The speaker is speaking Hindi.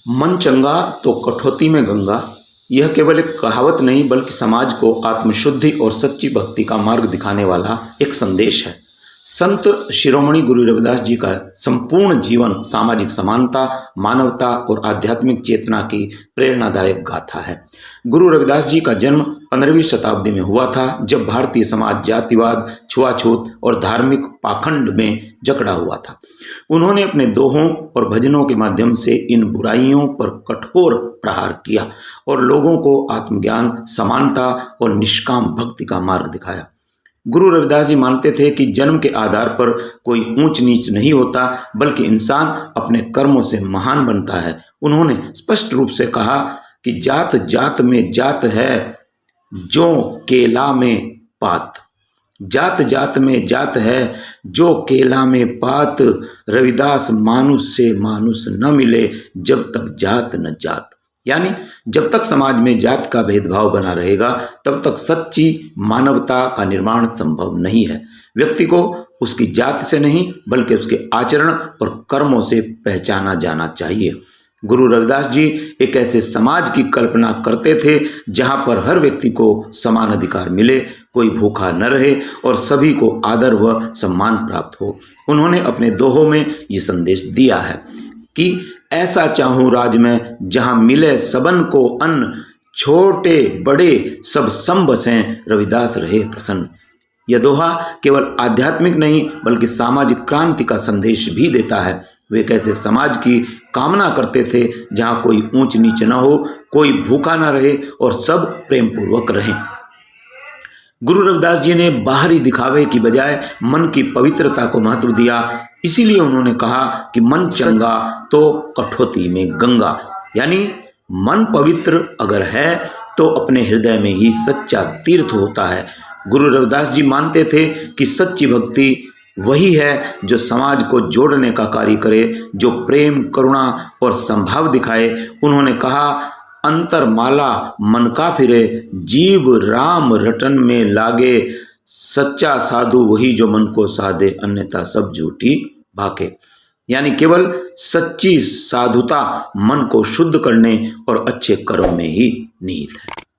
मन चंगा तो कठौती में गंगा। यह केवल एक कहावत नहीं बल्कि समाज को आत्मशुद्धि और सच्ची भक्ति का मार्ग दिखाने वाला एक संदेश है। संत शिरोमणि गुरु रविदास जी का संपूर्ण जीवन सामाजिक समानता, मानवता और आध्यात्मिक चेतना की प्रेरणादायक गाथा है। गुरु रविदास जी का जन्म 15वीं शताब्दी में हुआ था, जब भारतीय समाज जातिवाद, छुआछूत और धार्मिक पाखंड में जकड़ा हुआ था। उन्होंने अपने दोहों और भजनों के माध्यम से इन बुराइयों पर कठोर प्रहार किया और लोगों को आत्मज्ञान, समानता और निष्काम भक्ति का मार्ग दिखाया। गुरु रविदास जी मानते थे कि जन्म के आधार पर कोई ऊंच नीच नहीं होता, बल्कि इंसान अपने कर्मों से महान बनता है। उन्होंने स्पष्ट रूप से कहा कि जात जात में जात है, जो केला में पात। जात जात में जात है, जो केला में पात। रविदास मानुष से मानुष न मिले, जब तक जात न जात। यानी जब तक समाज में जात का भेदभाव बना रहेगा, तब तक सच्ची मानवता का निर्माण संभव नहीं है। व्यक्ति को उसकी जात से नहीं बल्कि उसके आचरण और कर्मों से पहचाना जाना चाहिए। गुरु रविदास जी एक ऐसे समाज की कल्पना करते थे जहां पर हर व्यक्ति को समान अधिकार मिले, कोई भूखा न रहे और सभी को आदर व सम्मान प्राप्त हो। उन्होंने अपने दोहों में ये संदेश दिया है कि ऐसा चाहूं राज में, जहां मिले सबन को अन्न, छोटे बड़े सब सम बसें, रविदास रहे प्रसन्न। यह दोहा केवल आध्यात्मिक नहीं बल्कि सामाजिक क्रांति का संदेश भी देता है। वे कैसे समाज की कामना करते थे जहां कोई ऊंच नीच न हो, कोई भूखा न रहे और सब प्रेम पूर्वक रहें। गुरु रविदास जी ने बाहरी दिखावे की बजाय मन की पवित्रता को महत्व दिया। इसीलिए उन्होंने कहा कि मन चंगा तो कठौती में गंगा। यानी मन पवित्र अगर है तो अपने हृदय में ही सच्चा तीर्थ होता है। गुरु रविदास जी मानते थे कि सच्ची भक्ति वही है जो समाज को जोड़ने का कार्य करे, जो प्रेम, करुणा और संभाव दिखाए। उन्होंने कहा, अंतरमाला मन का फिरे, जीव राम रटन में लागे। सच्चा साधु वही जो मन को साधे, अन्यथा सब झूठी भाके। यानी केवल सच्ची साधुता मन को शुद्ध करने और अच्छे कर्म में ही निहित है।